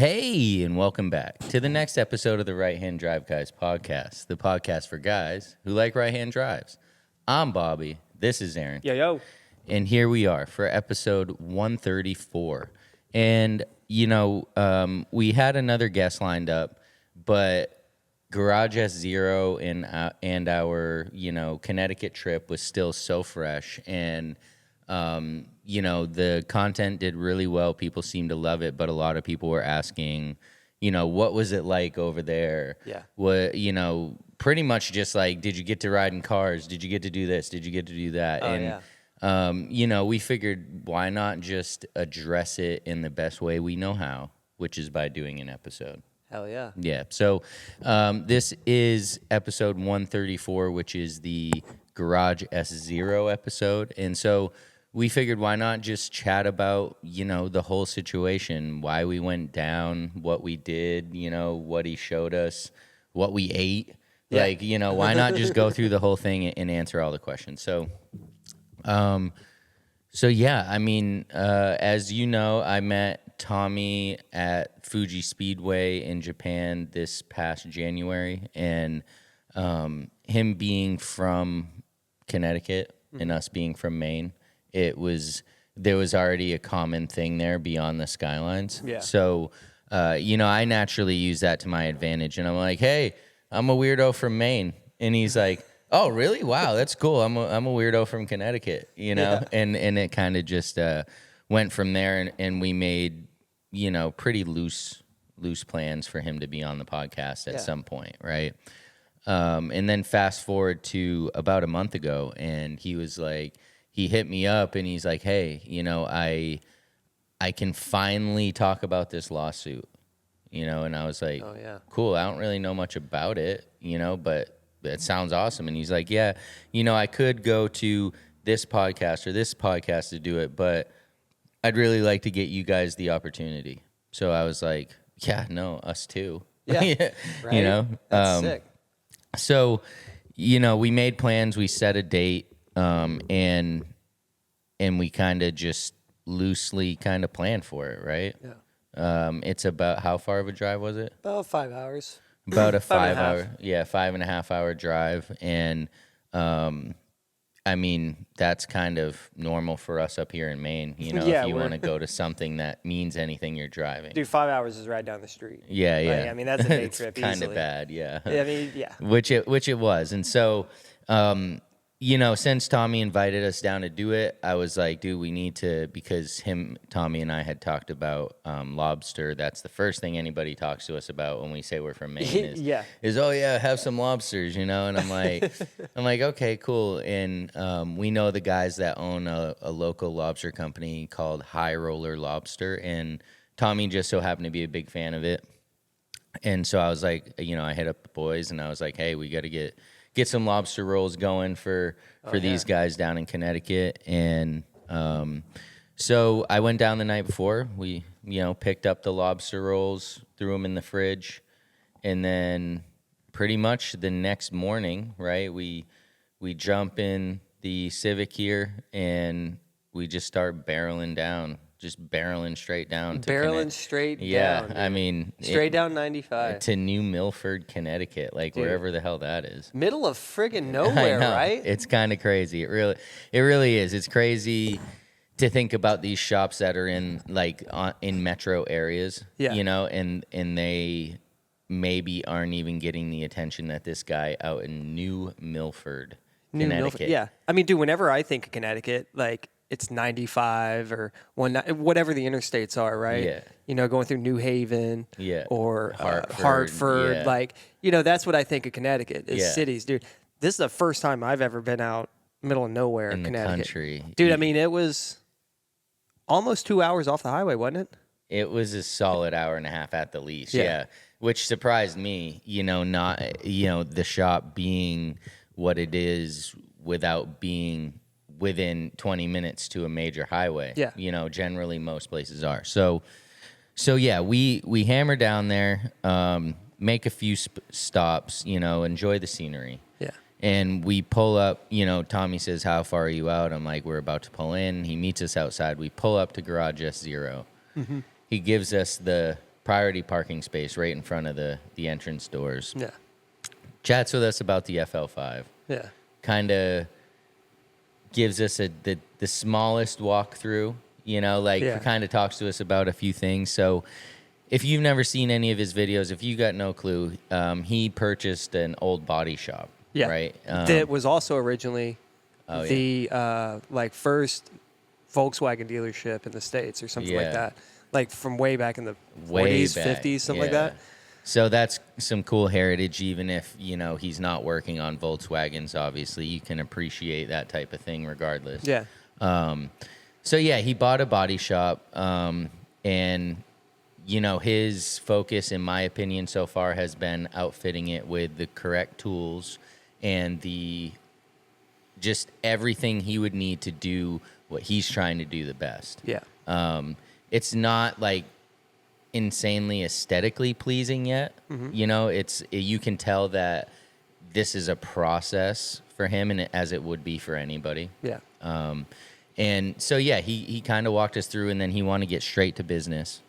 Hey, and welcome back to the next episode of the Right Hand Drive Guys podcast, the podcast for guys who like right-hand drives. I'm Bobby. This is Aaron. Yo. And here we are for episode 134. And, we had another guest lined up, but GARAGESZERO and our, Connecticut trip was still so fresh. And, the content did really well. People seemed to love it, but a lot of people were asking, what was it like over there? Yeah. What, pretty much just like, did you get to ride in cars? Did you get to do this? Did you get to do that? We figured why not just address it in the best way we know how, which is by doing an episode. Hell yeah. Yeah. So this is episode 134, which is the GARAGESZERO episode. And so we figured why not just chat about, the whole situation, why we went down, what we did, what he showed us, what we ate. Yeah. Why not just go through the whole thing and answer all the questions? So, as you know, I met Tommy at Fuji Speedway in Japan this past January, and him being from Connecticut and us being from Maine, there was already a common thing there beyond the skylines. Yeah. So, I naturally use that to my advantage, and I'm like, hey, I'm a weirdo from Maine, and he's like, oh, really? Wow, that's cool. I'm a weirdo from Connecticut, Yeah. and it kind of just went from there, and we made, pretty loose plans for him to be on the podcast at some point, right? And then fast forward to about a month ago, and he was like, he hit me up, and he's like, hey, I can finally talk about this lawsuit, and I was like, Oh, yeah. cool. I don't really know much about it, but it sounds awesome. And he's like, yeah, I could go to this podcast or this podcast to do it, but I'd really like to get you guys the opportunity. So I was like, yeah, no, us too. Yeah. Right? That's sick. So, we made plans, we set a date, and we kind of just loosely kind of planned for it, right? Yeah. It's about, how far of a drive was it? About 5 hours. About a 5.5. 5.5 hour drive. And, that's kind of normal for us up here in Maine, Yeah, if you want to go to something that means anything you're driving. Dude, 5 hours is right down the street. Yeah. That's a day it's trip kind easily. of bad, yeah. Yeah. Which it was. And so, since Tommy invited us down to do it, I was like, dude, we need to, because Tommy and I had talked about lobster. That's the first thing anybody talks to us about when we say we're from Maine is oh yeah, have some lobsters, and I'm like, okay, cool. And we know the guys that own a local lobster company called High Roller Lobster, and Tommy just so happened to be a big fan of it. And so I was like, I hit up the boys and I was like, hey, we got to get some lobster rolls going for these guys down in Connecticut. And so I went down the night before. We, picked up the lobster rolls, threw them in the fridge. And then pretty much the next morning, right, we jump in the Civic here and we just start barreling down. Just barreling straight down. Straight down. Yeah, straight down 95. To New Milford, Connecticut, like Dude. Wherever the hell that is. Middle of friggin' nowhere, I know. right? It's kind of crazy. It really is. It's crazy to think about these shops that are in in metro areas. Yeah. And they maybe aren't even getting the attention that this guy out in New Milford, Connecticut. Yeah. Dude, whenever I think of Connecticut, it's 95 or whatever the interstates are, right? Yeah. Going through New Haven or Hartford. Yeah. That's what I think of Connecticut is cities, dude. This is the first time I've ever been out middle of nowhere in Connecticut. The country. Dude, it was almost 2 hours off the highway, wasn't it? It was a solid hour and a half at the least, Yeah. Which surprised me, not, the shop being what it is without being within 20 minutes to a major highway. Yeah. Generally most places are. So yeah, we hammer down there, make a few stops, enjoy the scenery. Yeah. And we pull up, Tommy says, how far are you out? I'm like, we're about to pull in. He meets us outside. We pull up to GARAGESZERO. Mm-hmm. He gives us the priority parking space right in front of the entrance doors. Yeah. Chats with us about the FL5. Yeah. Kind of gives us the smallest walkthrough, kind of talks to us about a few things. So if you've never seen any of his videos, if you got no clue, he purchased an old body shop, Yeah. right? That was also originally the first Volkswagen dealership in the States or something like that. Like from way back in the 40s, 50s, something like that. So that's some cool heritage, even if, he's not working on Volkswagens, obviously. You can appreciate that type of thing regardless. Yeah. So, yeah, he bought a body shop, and, his focus, in my opinion, so far has been outfitting it with the correct tools and just everything he would need to do what he's trying to do the best. Yeah. It's not, like, insanely aesthetically pleasing yet. Mm-hmm. You can tell that this is a process for him, and as it would be for anybody. Yeah. And so he kind of walked us through, and then he wanted to get straight to business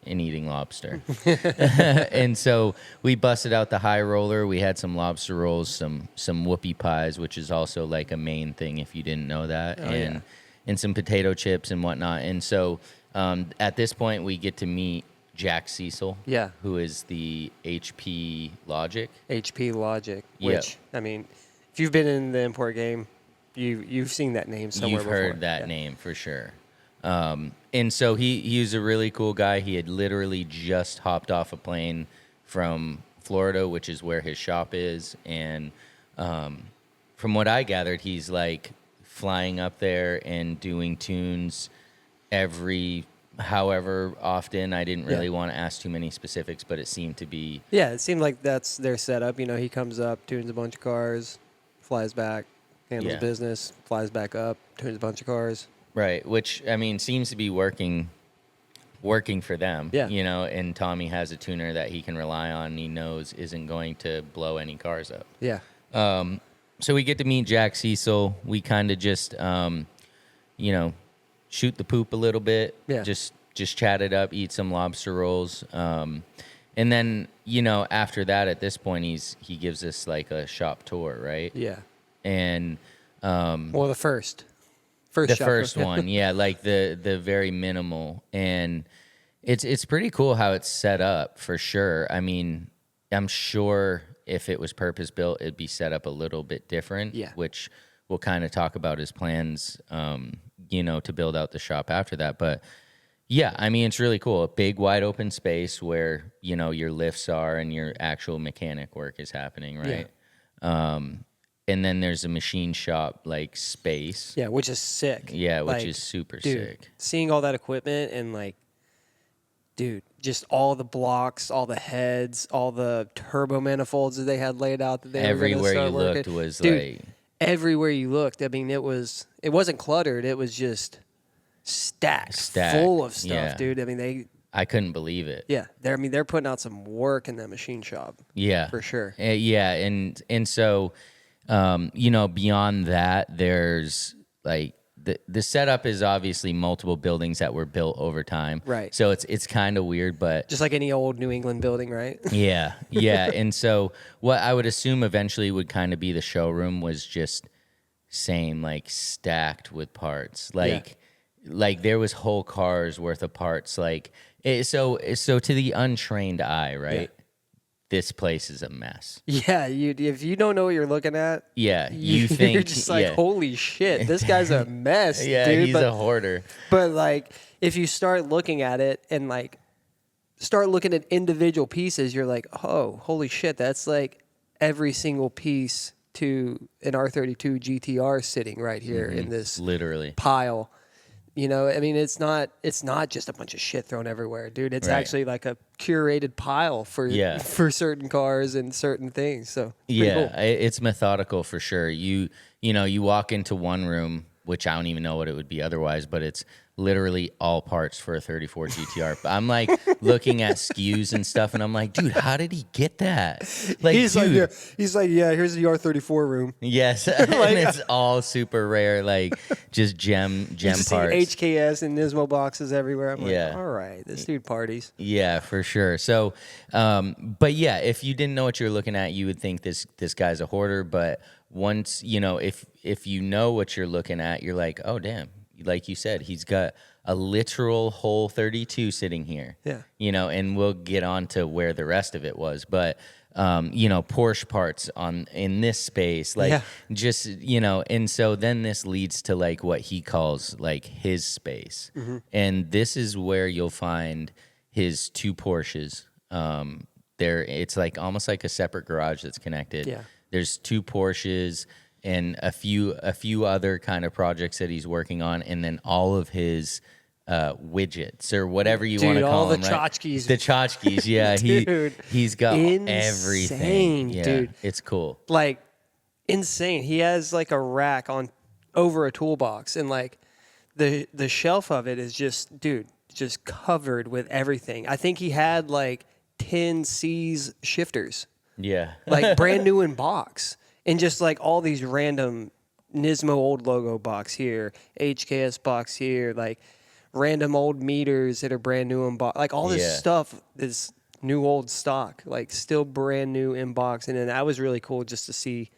in eating lobster. And so we busted out the high roller. We had some lobster rolls, some whoopie pies, which is also like a main thing if you didn't know that, and some potato chips and whatnot. And so at this point we get to meet Jack Cecil, who is the HP Logic. HP Logic, which, I mean, if you've been in the import game, you've seen that name somewhere before. You've heard that name for sure. And so he was a really cool guy. He had literally just hopped off a plane from Florida, which is where his shop is. And from what I gathered, he's like flying up there and doing tunes however often. I didn't really want to ask too many specifics, but it seemed to be... Yeah, it seemed like that's their setup. He comes up, tunes a bunch of cars, flies back, handles business, flies back up, tunes a bunch of cars. Right, which, I mean, seems to be working for them. Yeah. And Tommy has a tuner that he can rely on and he knows isn't going to blow any cars up. Yeah. So we get to meet Jack Cecil. We kind of just, shoot the poop a little bit. Yeah. Just chat it up, eat some lobster rolls. And then, after that, at this point, he gives us like a shop tour, right? Yeah. And the first one, yeah, like the very minimal, and it's pretty cool how it's set up for sure. I mean, I'm sure if it was purpose built, it'd be set up a little bit different. Yeah. Which we'll kind of talk about his plans, to build out the shop after that. But yeah, I mean, it's really cool. A big wide open space where your lifts are and your actual mechanic work is happening, right? Yeah. And then there's a machine shop like space. Yeah, which is sick. Yeah, which is super sick. Seeing all that equipment and just all the blocks, all the heads, all the turbo manifolds that they had laid out that they everywhere were you working. Looked was like everywhere you looked. I mean, it wasn't cluttered. It was just stacked full of stuff, dude. I mean, I couldn't believe it. Yeah, they're putting out some work in that machine shop. Yeah, for sure. Yeah, and so. Beyond that, there's like the setup is obviously multiple buildings that were built over time. Right. So it's kind of weird, but just like any old New England building, right? Yeah. And so what I would assume eventually would kind of be the showroom was just same, like stacked with parts. Like there was whole cars worth of parts. Like so to the untrained eye, right? Yeah. This place is a mess. Yeah, if you don't know what you're looking at, you think you're just like, holy shit, this guy's a mess, dude. He's a hoarder. But like, if you start looking at it and like start looking at individual pieces, you're like, oh, holy shit, that's like every single piece to an R32 GTR sitting right here in this literally pile. I mean, it's not just a bunch of shit thrown everywhere, dude. It's actually like a curated pile for certain cars and certain things. So cool. It's methodical for sure. You walk into one room which I don't even know what it would be otherwise, but it's literally all parts for a 34 GTR. But I'm like looking at SKUs and stuff, and I'm like, dude, how did he get that? Like, he's dude, like, yeah, here's the R34 room. yes, and it's all super rare, like just gem You parts. see HKS and Nismo boxes everywhere. I'm like, Yeah. all right, this dude parties. Yeah, for sure. So, but yeah, if you didn't know what you're looking at, you would think this guy's a hoarder. But once if you know what you're looking at, you're like, oh damn, like you said, he's got a literal whole 32 sitting here. Yeah. And we'll get on to where the rest of it was, but Porsche parts in this space, like just and so then this leads to like what he calls like his space, and this is where you'll find his 2 Porsches. It's like almost like a separate garage that's connected. Yeah. There's 2 Porsches and a few other kind of projects that he's working on, and then all of his widgets or whatever you want to call all them. the right? tchotchkes. The tchotchkes, yeah. Dude, he's got insane, everything. Yeah, dude. it's cool. Like insane. He has like a rack on over a toolbox, and like the shelf of it is just covered with everything. I think he had like 10 C's shifters. Yeah. Like brand new in box, and just like all these random Nismo old logo box here, HKS box here, like random old meters that are brand new in box. Like all this stuff is new old stock, like still brand new in box. And then that was really cool just to see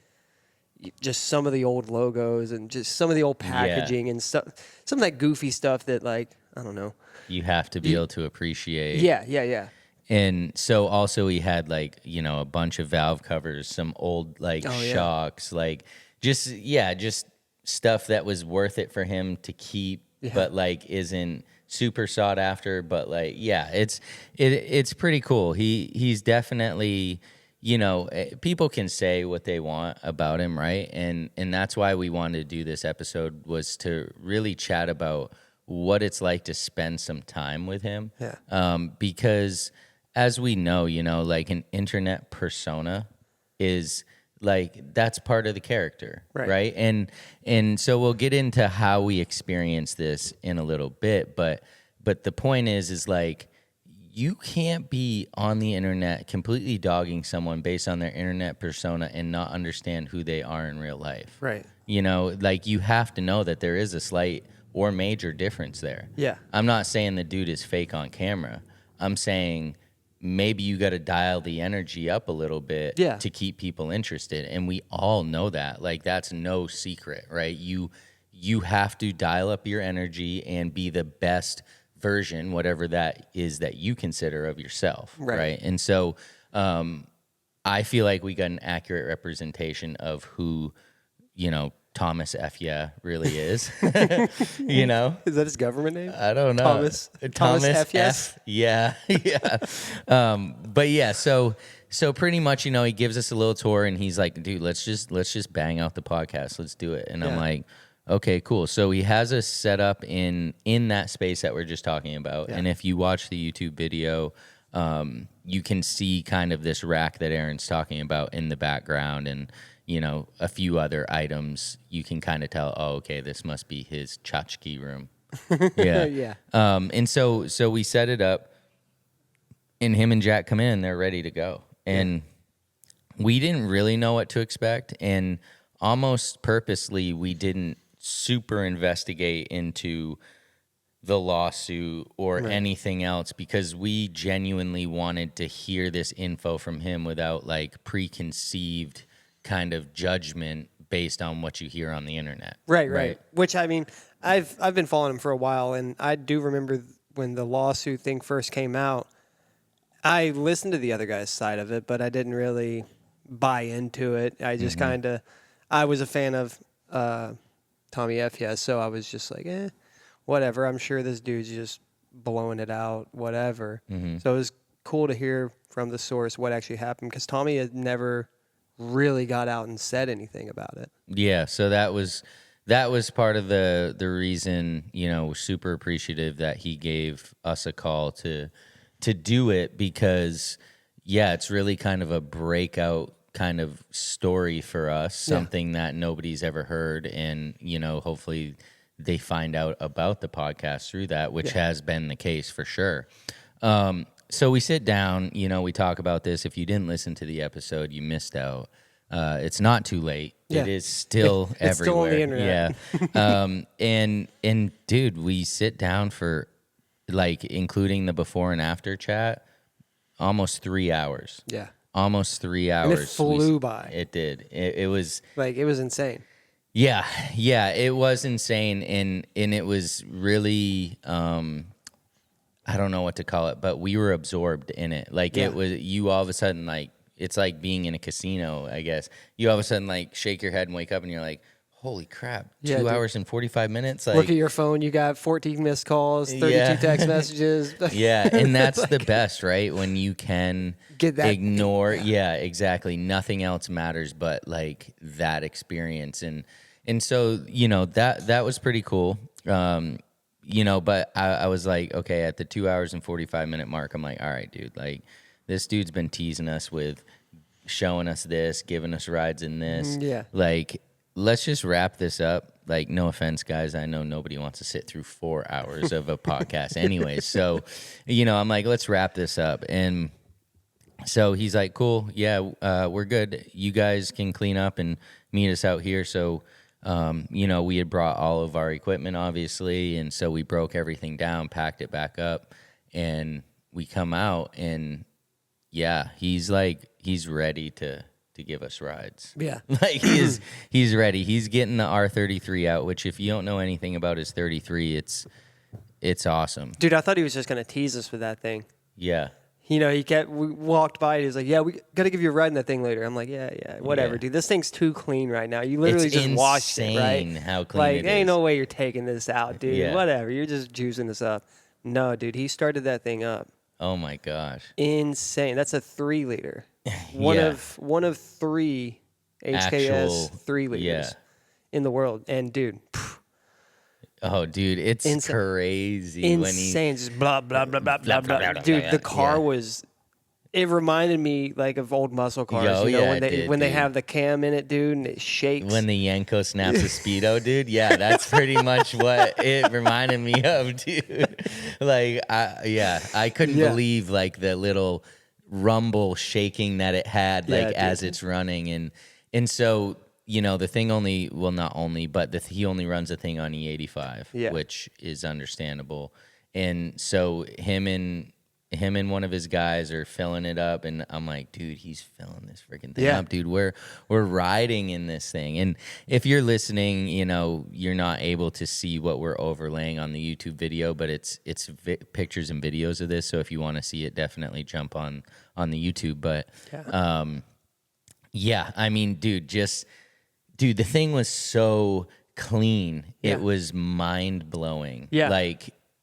just some of the old logos and just some of the old packaging and stuff, some of that goofy stuff that like, I don't know. You have to be able to appreciate. Yeah. And so also he had like, a bunch of valve covers, some old like shocks, like just stuff that was worth it for him to keep, but like isn't super sought after. But like, it's pretty cool. He's definitely, people can say what they want about him, right? And that's why we wanted to do this episode, was to really chat about what it's like to spend some time with him. Yeah. Because as we know, like an internet persona is like, that's part of the character, right? And so we'll get into how we experience this in a little bit, but the point is like, you can't be on the internet completely dogging someone based on their internet persona and not understand who they are in real life. Right. Like you have to know that there is a slight or major difference there. Yeah. I'm not saying the dude is fake on camera. I'm saying maybe you got to dial the energy up a little bit to keep people interested. And we all know that. Like, that's no secret, right? You have to dial up your energy and be the best version, whatever that is that you consider of yourself, right? And so I feel like we got an accurate representation of who, TommyFYeah really is. Is that his government name? I don't know. Thomas F. Yeah. But yeah, so pretty much, he gives us a little tour and he's like, dude, let's just bang out the podcast. Let's do it. And I'm like, okay, cool. So he has us set up in that space that we're just talking about. Yeah. And if you watch the YouTube video, you can see kind of this rack that Aaron's talking about in the background, and a few other items. You can kind of tell, oh, okay, this must be his tchotchke room. Yeah. And so we set it up, and him and Jack come in, and they're ready to go. And we didn't really know what to expect, and almost purposely we didn't super investigate into the lawsuit or anything else, because we genuinely wanted to hear this info from him without like preconceived kind of judgment based on what you hear on the internet. Right. Which, I mean, I've been following him for a while, and I do remember when the lawsuit thing first came out, I listened to the other guy's side of it, but I didn't really buy into it. I just I was a fan of TommyFYeah, so I was just like, whatever. I'm sure this dude's just blowing it out, whatever. So it was cool to hear from the source what actually happened, because Tommy had never really got out and said anything about it. Yeah, so that was part of the reason, we're super appreciative that he gave us a call to do it, because it's really kind of a breakout kind of story for us, something that nobody's ever heard. And, hopefully they find out about the podcast through that, which has been the case for sure. So we sit down, we talk about this. If you didn't listen to the episode, you missed out. It's not too late. Yeah. It is still It's everywhere. still on the internet. Yeah. And dude, we sit down for like, including the before and after chat, almost 3 hours. Yeah. Almost 3 hours. And it flew by. It did. It was like, it was insane. Yeah, it was insane, and it was really, I don't know what to call it, but we were absorbed in it. Like it was, you all of a sudden, like, it's like being in a casino, I guess. You all of a sudden like shake your head and wake up and you're like, holy crap, 2 hours and 45 minutes. Like, look at your phone, you got 14 missed calls, 32 text messages. Yeah, and that's the best, right? When you can get that, ignore, exactly. Nothing else matters but like that experience. And so, that was pretty cool. But I was like, okay, at the 2 hours and 45-minute mark, I'm like, all right, dude, like this dude's been teasing us with showing us this, giving us rides in this. Yeah. Like, let's just wrap this up. Like, no offense, guys. I know nobody wants to sit through 4 hours of a podcast anyways. So, I'm like, let's wrap this up. And so he's like, cool. Yeah, we're good. You guys can clean up and meet us out here. So, we had brought all of our equipment, obviously. And so we broke everything down, packed it back up, and we come out and he's ready to give us rides. Yeah. Like he's ready. He's getting the R33 out, which if you don't know anything about his 33, it's awesome. Dude, I thought he was just going to tease us with that thing. Yeah. We walked by and he was like, yeah, we got to give you a ride in that thing later. I'm like, yeah, whatever, dude. This thing's too clean right now. You literally just washed it, right? How clean like, it ain't is. no way you're taking this out, dude. Yeah. Whatever. You're just juicing this up. No, dude, he started that thing up. Oh my gosh. Insane. That's a 3 liter. One of 3 HKS 3 liters in the world. And dude, oh dude, it's crazy. Insane. Just blah blah blah blah blah blah. Dude, the car was. It reminded me like of old muscle cars. When they have the cam in it, dude, and it shakes. When the Yanko snaps a speedo, dude. Yeah, that's pretty much what it reminded me of, dude. Like, I couldn't believe like the little rumble shaking that it had, like as it's running, and so the thing he only runs a thing on E85, which is understandable, and so him and one of his guys are filling it up, and I'm like, dude, he's filling this freaking thing up, dude. We're riding in this thing, and if you're listening, you're not able to see what we're overlaying on the YouTube video, but it's pictures and videos of this. So if you want to see it, definitely jump on the YouTube. But I mean, dude, the thing was so clean, it was mind blowing. Yeah,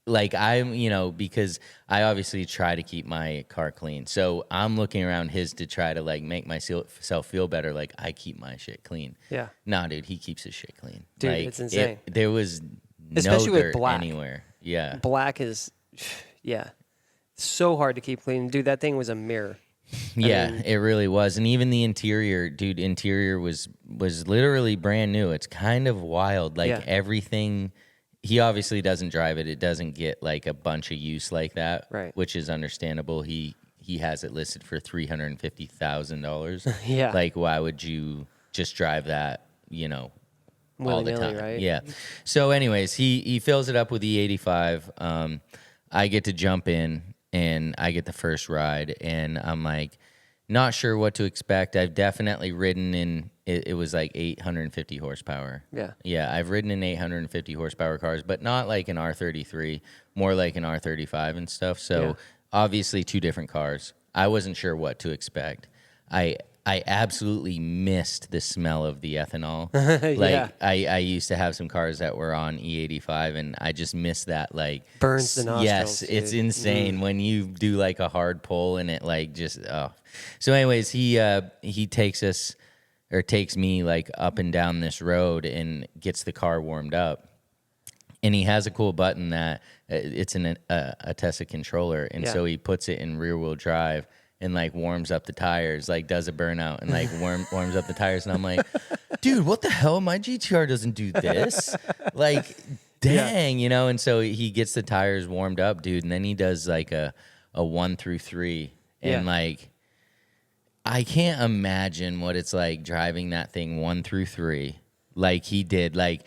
like I'm, because I obviously try to keep my car clean. So I'm looking around his to try to like make myself feel better. Like I keep my shit clean. Yeah. Nah, dude, he keeps his shit clean. Dude, like, it's insane. There was especially no with dirt black anywhere. Yeah. Black is, so hard to keep clean. Dude, that thing was a mirror. Yeah, it really was. And even the interior, dude, was literally brand new. It's kind of wild. Like everything. He obviously doesn't drive it. It doesn't get like a bunch of use like that, right? Which is understandable. He has it listed for $350,000. Yeah. Like, why would you just drive that? All the time, right? Yeah. So, anyways, he fills it up with E85. I get to jump in and I get the first ride, and I'm like, not sure what to expect. I've definitely ridden in. It was like 850 horsepower. Yeah. Yeah, I've ridden in 850 horsepower cars, but not like an R33, more like an R35 and stuff. So obviously 2 different cars. I wasn't sure what to expect. I absolutely missed the smell of the ethanol. Like I used to have some cars that were on E85, and I just missed that. Like burns the nostrils. Yes, dude. It's insane when you do like a hard pull and it like just So anyways, he takes me like up and down this road and gets the car warmed up. And he has a cool button that it's a Tesla controller, and so he puts it in rear wheel drive. and like warms up the tires, like does a burnout and like warms up the tires. And I'm like, dude, what the hell? My GTR doesn't do this. Like, dang, you know? And so he gets the tires warmed up, dude. And then he does like a 1 through 3. And like, I can't imagine what it's like driving that thing 1 through 3 like he did. Like,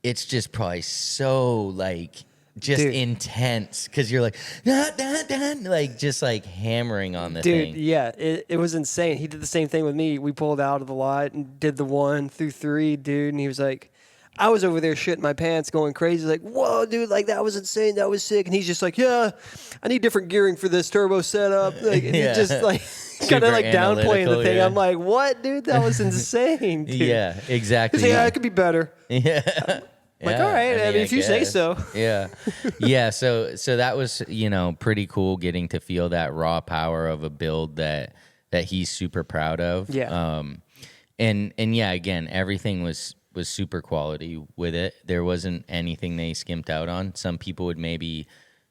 it's just probably so like just intense because you're like, like just like hammering on the thing. Dude, yeah, it was insane. He did the same thing with me. We pulled out of the lot and did the 1 through 3, dude. And he was like, I was over there shitting my pants, going crazy, like, whoa, dude, like that was insane, that was sick. And he's just like, yeah, I need different gearing for this turbo setup. Like, and he just like kind of like downplaying the thing. I'm like, what, dude? That was insane, dude. Yeah, exactly. He's like, yeah, it could be better. Yeah. Like, all right, I mean, if you say so. Yeah. Yeah, so that was, you know, pretty cool getting to feel that raw power of a build that he's super proud of. Yeah. And yeah, again, everything was super quality with it. There wasn't anything they skimped out on. Some people would maybe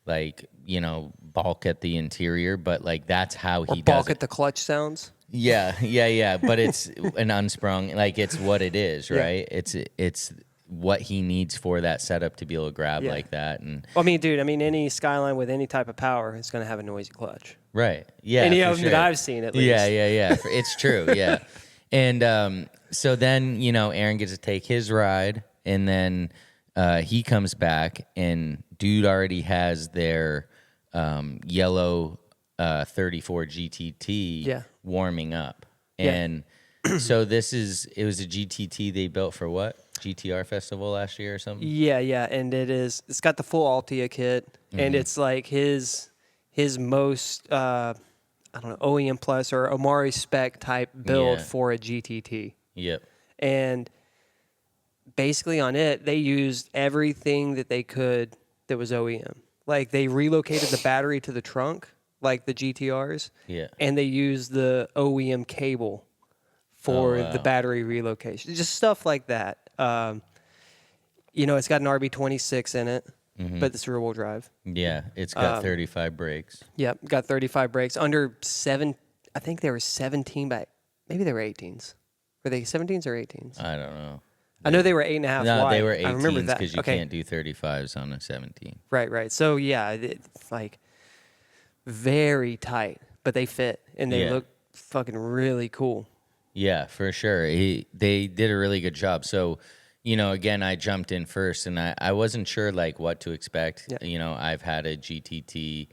like, you know, balk at the interior, but like that's how he does balk it. at the clutch sounds. Yeah. But it's an unsprung, like it's what it is, right? It's what he needs for that setup to be able to grab like that. And I mean, dude, any Skyline with any type of power is going to have a noisy clutch. Right. Yeah. Any of them that I've seen, at least. Yeah. It's true. Yeah. And so then, you know, Aaron gets to take his ride, and then he comes back, and dude already has their yellow 34 GTT warming up. And so it was a GTT they built for what? GTR Festival last year or something? Yeah, and it's got the full Altia kit, and it's like his most I don't know, OEM Plus or Omari spec type build for a GTT. Yep. And basically on it, they used everything that they could that was OEM. Like they relocated the battery to the trunk, like the GTRs. Yeah. And they used the OEM cable for the battery relocation. Just stuff like that. You know, it's got an RB26 in it, but it's rear-wheel drive. Yeah, it's got 35 brakes. Yep, got 35 brakes. Under 7, I think they were 17 by, maybe they were 18s. Were they 17s or 18s? I don't know. I know they were 8.5 No, wide. they were I remember 18s that. because you can't do 35s on a 17. Right. So, yeah, it's like very tight, but they fit, and they look fucking really cool. Yeah, for sure. They did a really good job. So, you know, again, I jumped in first, and I wasn't sure, like, what to expect. Yeah. You know, I've had a GTT.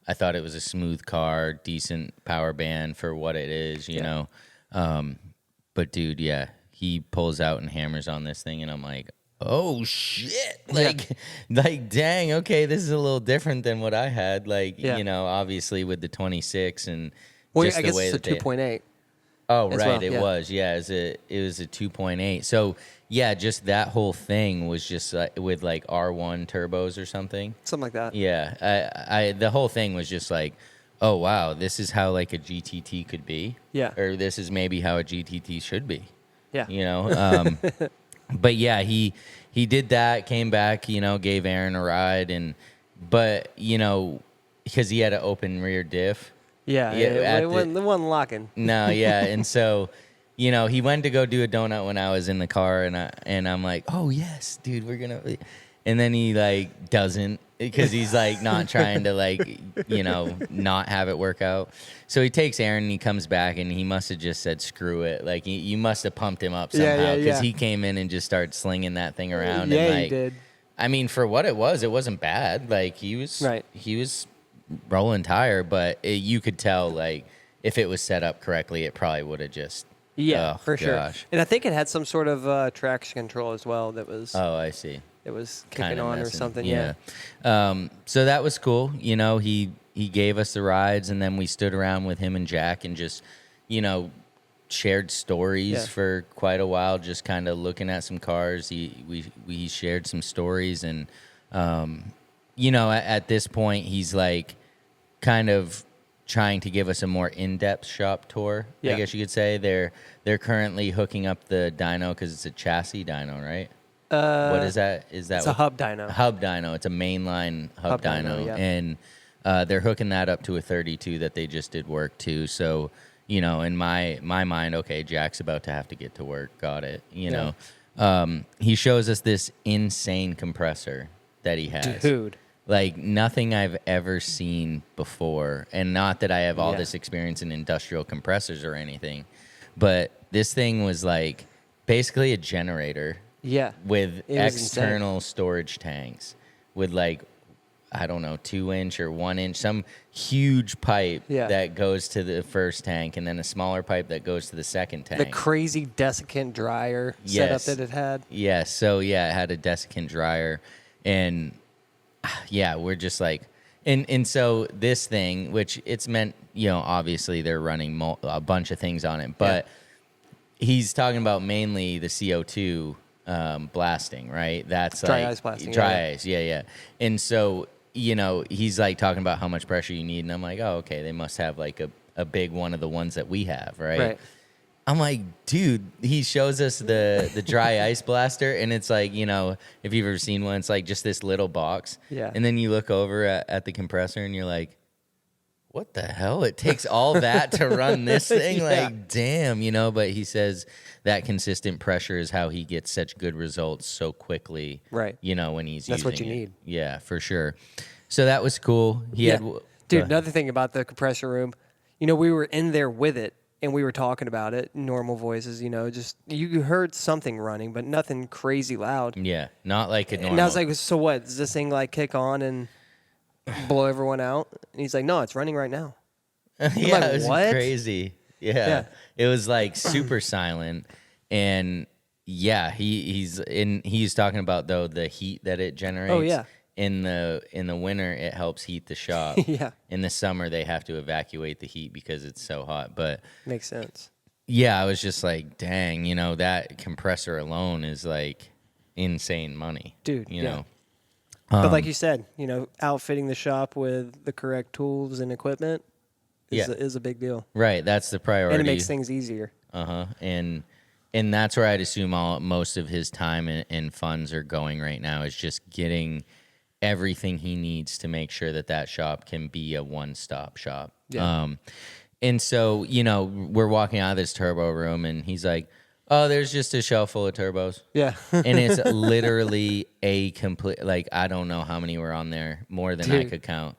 I thought it was a smooth car, decent power band for what it is, you know. But, dude, he pulls out and hammers on this thing, and I'm like, oh, shit. Like, dang, okay, this is a little different than what I had. Like, you know, obviously with the 26 and just I the guess way it's that a 2.8. Oh, right, it was. Yeah, it was a 2.8. So, yeah, just that whole thing was just with like R1 turbos or something. Something like that. Yeah, the whole thing was just like, oh, wow, this is how like a GTT could be. Yeah. Or this is maybe how a GTT should be. Yeah. You know? But yeah, he did that, came back, you know, gave Aaron a ride, but, you know, because he had an open rear diff. Yeah, it wasn't locking. No, yeah, and so, you know, he went to go do a donut when I was in the car, and I'm like, oh yes, dude, we're gonna, and then he like doesn't because he's like not trying to like, you know, not have it work out. So he takes Aaron and he comes back and he must have just said screw it, like you must have pumped him up somehow because he came in and just started slinging that thing around. Yeah, and, like, he did. I mean, for what it wasn't bad. Like he was rolling tire, but you could tell like if it was set up correctly, it probably would have just for sure. And I think it had some sort of traction control as well that was I see, it was kicking kinda on messing. or something. So that was cool. You know, he gave us the rides, and then we stood around with him and Jack and just, you know, shared stories for quite a while, just kind of looking at some cars. We shared some stories, and you know, at this point, he's like kind of trying to give us a more in-depth shop tour. I guess you could say they're currently hooking up the dyno because it's a chassis dyno, right? What is that? Is that it's a hub dyno? Hub dyno. It's a mainline hub dyno. Yeah. And they're hooking that up to a 32 that they just did work to. So, you know, in my mind, okay, Jack's about to have to get to work. Got it. You know, he shows us this insane compressor that he has. Dude. Like nothing I've ever seen before. And not that I have all this experience in industrial compressors or anything, but this thing was like basically a generator. Yeah. With It was external storage tanks with like, I don't know, 2-inch or 1-inch, some huge pipe that goes to the first tank and then a smaller pipe that goes to the second tank. The crazy desiccant dryer setup that it had. Yes. So, yeah, it had a desiccant dryer. And, yeah, we're just like, and so this thing, which it's meant, you know, obviously they're running a bunch of things on it, but he's talking about mainly the CO2 blasting, right? That's dry like ice blasting. Dry ice, yeah. And so, you know, he's like talking about how much pressure you need, and I'm like, oh, okay, they must have like a big one of the ones that we have, right? I'm like, dude, he shows us the dry ice blaster, and it's like, you know, if you've ever seen one, it's like just this little box. Yeah. And then you look over at the compressor, and you're like, what the hell? It takes all that to run this thing? Like, damn, you know, but he says that consistent pressure is how he gets such good results so quickly. Right. You know, when he's That's using what you need. Yeah, for sure. So that was cool. He had... Dude, another thing about the compressor room, you know, we were in there with it, and we were talking about it, normal voices, you know, just, you heard something running, but nothing crazy loud. Yeah, not like a normal... And I was like, so what? Does this thing, like, kick on and blow everyone out? And he's like, no, it's running right now. Yeah, like, it was what? crazy. Yeah. It was, like, super silent, and... Yeah, he's talking about though the heat that it generates. Oh yeah. In the winter it helps heat the shop. Yeah. In the summer they have to evacuate the heat because it's so hot. But makes sense. Yeah, I was just like, dang, you know, that compressor alone is like insane money. Dude, you know. But like you said, you know, outfitting the shop with the correct tools and equipment is a big deal. Right, that's the priority. And it makes things easier. And that's where I'd assume most of his time and funds are going right now, is just getting everything he needs to make sure that shop can be a one-stop shop. Yeah. And so, you know, we're walking out of this turbo room, and he's like, oh, there's just a shelf full of turbos. Yeah. And it's literally a complete, like, I don't know how many were on there, more than I could count.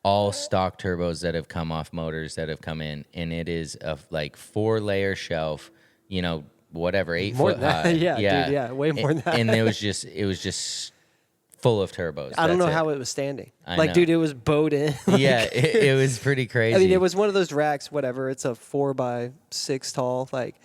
All stock turbos that have come off motors that have come in, and it is a, like, 4-layer shelf, you know, whatever, 8 more foot than that. high. Yeah, way more than that. And it was just full of turbos. I don't know how it was standing. I like, know. dude, it was bowed in. Yeah, it was pretty crazy. I mean, it was one of those racks, whatever. It's a 4x6 tall, like,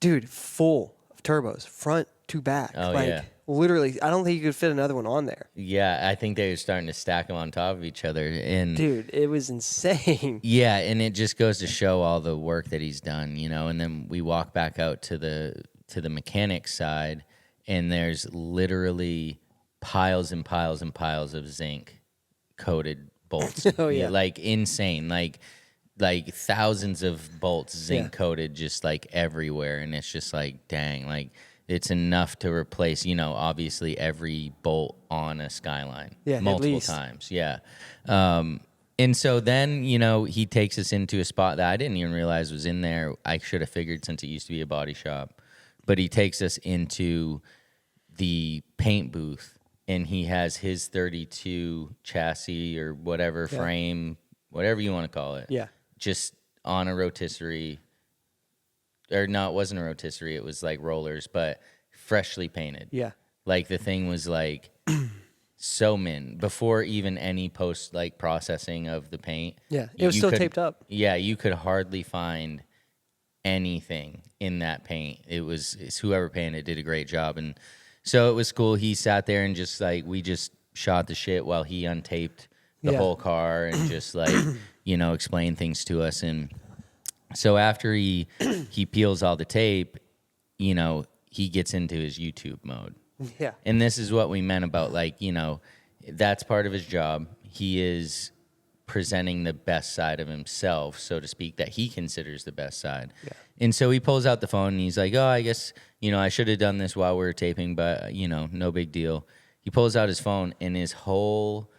dude, full of turbos, front to back. Oh, like, yeah. Literally, I don't think you could fit another one on there. Yeah, I think they were starting to stack them on top of each other. And dude, it was insane. Yeah, and it just goes to show all the work that he's done, you know. And then we walk back out to the mechanic side, and there's literally piles and piles and piles of zinc coated bolts. Oh yeah, like insane, like thousands of bolts zinc coated, just like everywhere. And it's just like, dang, like it's enough to replace, you know, obviously every bolt on a Skyline multiple times. Yeah. And so then, you know, he takes us into a spot that I didn't even realize was in there. I should have figured, since it used to be a body shop. But he takes us into the paint booth, and he has his 32 chassis or whatever frame, whatever you want to call it. Yeah. Just on a rotisserie. Or no, it wasn't a rotisserie. It was like rollers, but freshly painted. Yeah. Like the thing was like so mint before even any post like processing of the paint. Yeah. It was still taped up. Yeah. You could hardly find anything in that paint. It's whoever painted did a great job. And so it was cool. He sat there and just like, we just shot the shit while he untaped the whole car and just like, you know, explained things to us. And so after he peels all the tape, you know, he gets into his YouTube mode. Yeah. And this is what we meant about, like, you know, that's part of his job. He is presenting the best side of himself, so to speak, that he considers the best side. Yeah. And so he pulls out the phone and he's like, oh, I guess, you know, I should have done this while we were taping, but, you know, no big deal. He pulls out his phone and his whole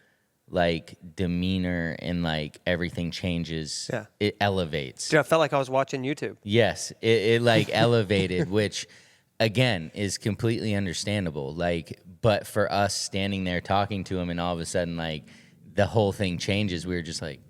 like demeanor and like everything changes. Yeah. It elevates. Dude, I felt like I was watching YouTube. Yes, it like elevated, which again is completely understandable. Like, but for us standing there talking to him, and all of a sudden, like the whole thing changes. We were just like,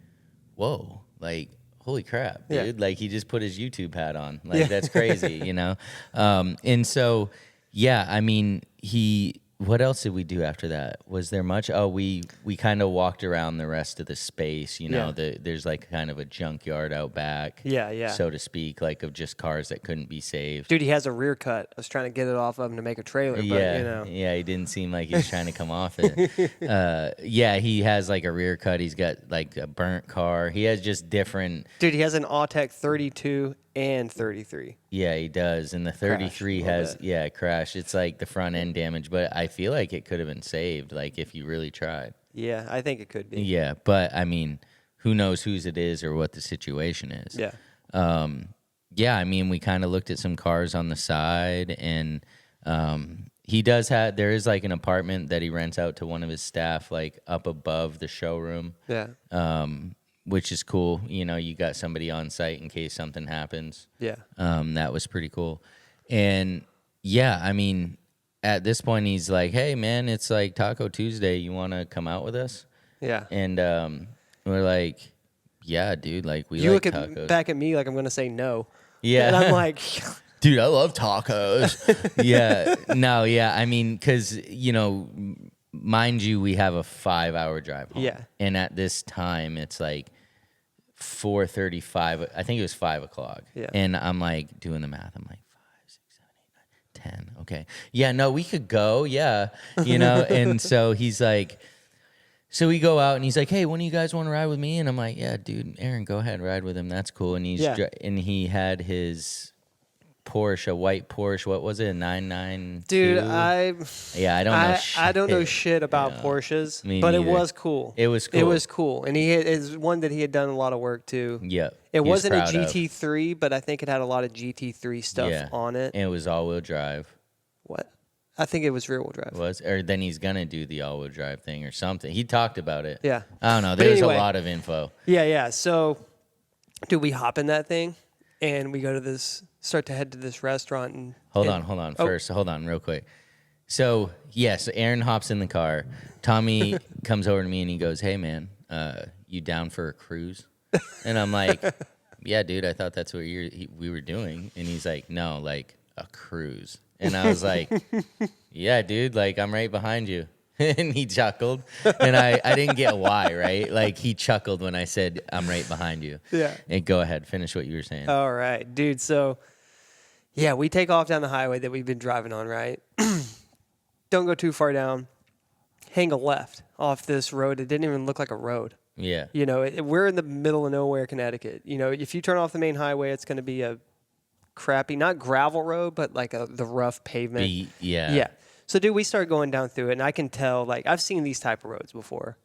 "Whoa!" Like, holy crap, dude! Yeah. Like he just put his YouTube hat on. Like that's crazy, you know. And so, yeah, I mean, he. What else did we do after that? Was there much? Oh, we kind of walked around the rest of the space. You know, there's like kind of a junkyard out back. Yeah. So to speak, like of just cars that couldn't be saved. Dude, he has a rear cut. I was trying to get it off of him to make a trailer, but Yeah, you know. yeah, he didn't seem like he was trying to come off it. Yeah, he has like a rear cut. He's got like a burnt car. He has just different. Dude, he has an Autech 32 and 33. Yeah, he does. And the 33 has, crashed. It's like the front end damage, but I feel like it could have been saved, like if you really tried. Yeah, I think it could be. Yeah, but I mean, who knows whose it is or what the situation is. Yeah. Yeah, I mean, we kind of looked at some cars on the side, and he does have, there is like an apartment that he rents out to one of his staff, like up above the showroom. Yeah. Which is cool. You know, you got somebody on site in case something happens. Yeah. That was pretty cool. And yeah, I mean, at this point, he's like, "Hey, man, it's like Taco Tuesday. You want to come out with us?" Yeah. And we're like, "Yeah, dude. Like, we You like look tacos." back at me like I'm going to say no. Yeah. And I'm like, dude, I love tacos. Yeah. No, yeah. I mean, because, you know, mind you, we have a 5-hour drive home. Yeah. And at this time, it's like 4:35. I think it was 5 o'clock. Yeah. And I'm like doing the math. I'm like 5, 6, 7, 8, 9, 10. Okay. Yeah, no, we could go. Yeah. You know, and so he's like, so we go out and he's like, "Hey, when do you guys want to ride with me?" And I'm like, "Yeah, dude, Aaron, go ahead, ride with him. That's cool." And and he had his Porsche, a white Porsche. What was it? A 992? dude, I don't know. I don't know shit about Porsches, Me but it neither. was cool. It was cool. It was cool. And is one that he had done a lot of work to. Yeah. It he was wasn't a proud of. GT3, but I think it had a lot of GT3 stuff on it. And it was all-wheel drive. What? I think it was rear-wheel drive. Or then he's gonna do the all-wheel drive thing or something. He talked about it. Yeah. I don't know. But There's anyway. a lot of info. Yeah. So, dude, we hop in that thing, and we go to start to head to this restaurant. And Hold on. First, hold on real quick. So, so Aaron hops in the car. Tommy comes over to me and he goes, "Hey, man, you down for a cruise?" And I'm like, "Yeah, dude, I thought that's what we were doing." And he's like, "No, like a cruise." And I was like, "Yeah, dude, like I'm right behind you." And he chuckled. And I didn't get why, right? Like he chuckled when I said, "I'm right behind you." Yeah. And go ahead, finish what you were saying. All right, dude. So, yeah, we take off down the highway that we've been driving on, right? Don't go too far down. Hang a left off this road. It didn't even look like a road. Yeah. You know, we're in the middle of nowhere, Connecticut. You know, if you turn off the main highway, it's going to be a crappy, not gravel road, but like the rough pavement. Yeah. So, dude, we start going down through it, and I can tell, like, I've seen these type of roads before.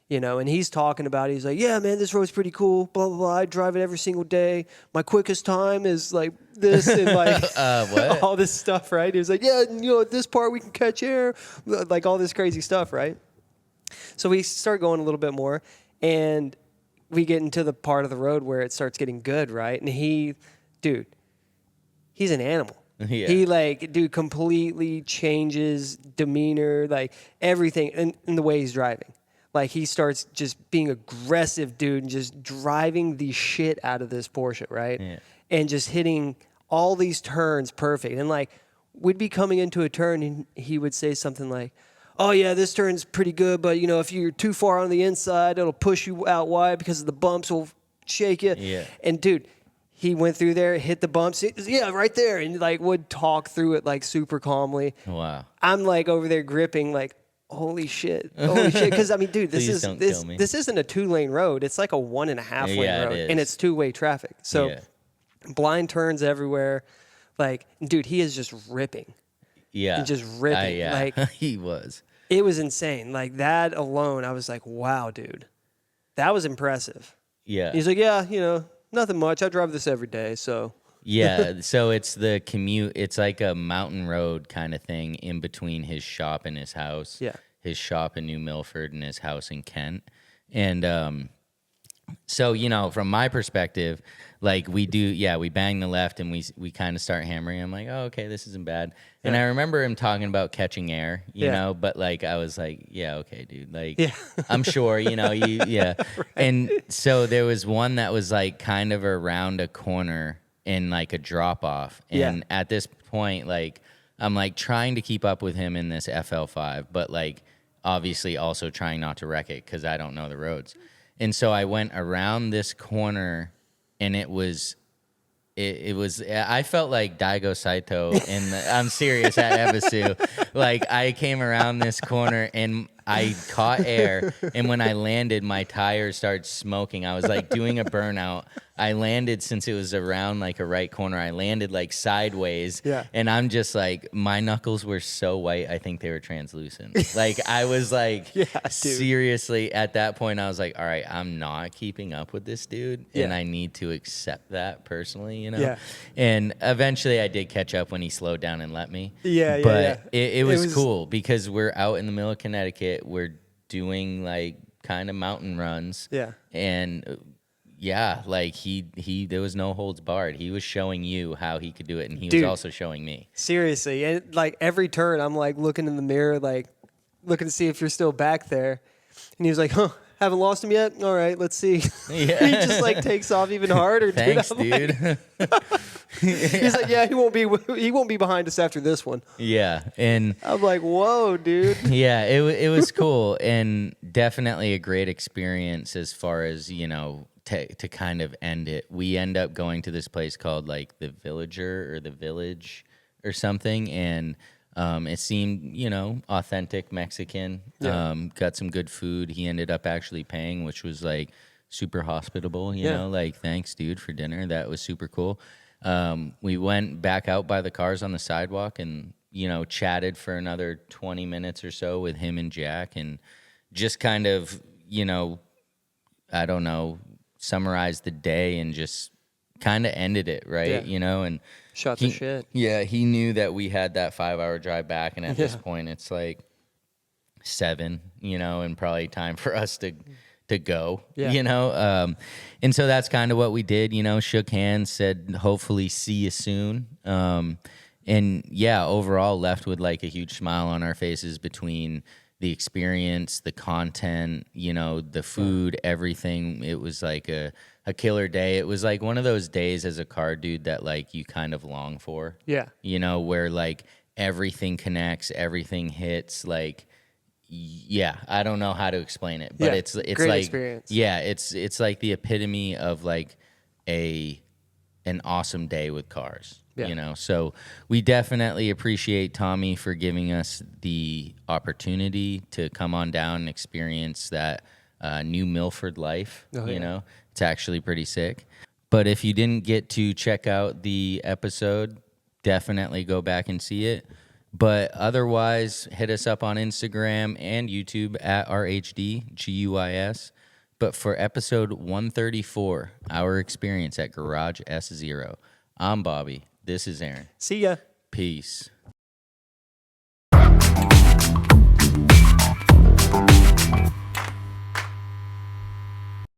You know, and he's talking about it. He's like, "Yeah, man, this road's pretty cool, blah, blah, blah. I drive it every single day. My quickest time is like this," and like what? all this stuff, right? He was like, "Yeah, you know, at this part we can catch air," like all this crazy stuff, right? So we start going a little bit more, and we get into the part of the road where it starts getting good, right? And he's an animal. Yeah. He completely changes demeanor, like everything in the way he's driving. Like, he starts just being aggressive, dude, and just driving the shit out of this Porsche, right? Yeah. And just hitting all these turns perfect. And, like, we'd be coming into a turn, and he would say something like, "Oh, yeah, this turn's pretty good, but, you know, if you're too far on the inside, it'll push you out wide because the bumps will shake you." Yeah. And, dude, he went through there, hit the bumps. "Yeah, right there." And, like, would talk through it, like, super calmly. Wow. I'm, like, over there gripping, like, holy shit. Because, I mean, dude, this isn't a 2-lane road. It's like a 1.5-lane road, and it's 2-way traffic. So blind turns everywhere. Like, dude, he is just ripping. Yeah. And just ripping. Like, he was. It was insane. Like, that alone, I was like, wow, dude. That was impressive. Yeah. He's like, "Yeah, you know, nothing much. I drive this every day, so." Yeah, so it's the commute. It's like a mountain road kind of thing in between his shop and his house. Yeah. his shop in New Milford and his house in Kent. And so, you know, from my perspective, like we bang the left and we kind of start hammering. I'm like, oh, okay, this isn't bad. And I remember him talking about catching air, you know, but like I was like, yeah, okay, dude. Like, I'm sure, you know, right. And so there was one that was like kind of around a corner in like a drop off. And at this point, like, I'm like trying to keep up with him in this FL5, but like obviously also trying not to wreck it because I don't know the roads. And so I went around this corner, and it was, I felt like Daigo Saito I'm serious, at Ebisu. Like, I came around this corner, and I caught air, and when I landed, my tires started smoking. I was, like, doing a burnout. I landed, since it was around, like, a right corner, I landed, like, sideways, and I'm just, like, my knuckles were so white, I think they were translucent. Like, I was, like, seriously, at that point, I was like, all right, I'm not keeping up with this dude, and I need to accept that personally, you know? And eventually, I did catch up when he slowed down and let me. But it was cool, because we're out in the middle of Connecticut. We're doing like kind of mountain runs. And like he there was no holds barred. He was showing you how he could do it, and he was also showing me. Seriously. And like every turn I'm like looking in the mirror, like looking to see if you're still back there. And he was like, huh, haven't lost him yet? All right, let's see. He just like takes off even harder. Thanks, dude. He's like, yeah, he won't be behind us after this one. And I'm like, whoa, dude. It was cool, and definitely a great experience as far as, you know, to kind of end it. We end up going to this place called like the Villager or the Village or something, and it seemed, you know, authentic Mexican. Got some good food. He ended up actually paying, which was like super hospitable, you know, like, thanks, dude, for dinner. That was super cool. We went back out by the cars on the sidewalk and, you know, chatted for another 20 minutes or so with him and Jack, and just kind of, you know, I don't know, summarized the day and just kind of ended it, right? You know, and shot the shit. He knew that we had that 5-hour drive back, and at this point it's like 7, you know, and probably time for us to go, you know? And so that's kind of what we did, you know, shook hands, said, hopefully see you soon. And overall left with like a huge smile on our faces between the experience, the content, you know, the food, everything. It was like a killer day. It was like one of those days as a car dude that like you kind of long for. You know, where like everything connects, everything hits, like, I don't know how to explain it, but it's great like experience. It's like the epitome of like an awesome day with cars. You know, so we definitely appreciate Tommy for giving us the opportunity to come on down and experience that New Milford life. You know, it's actually pretty sick. But if you didn't get to check out the episode, definitely go back and see it. But otherwise, hit us up on Instagram and YouTube at RHDGUIS. But for episode 134, our experience at Garage S0, I'm Bobby. This is Aaron. See ya. Peace.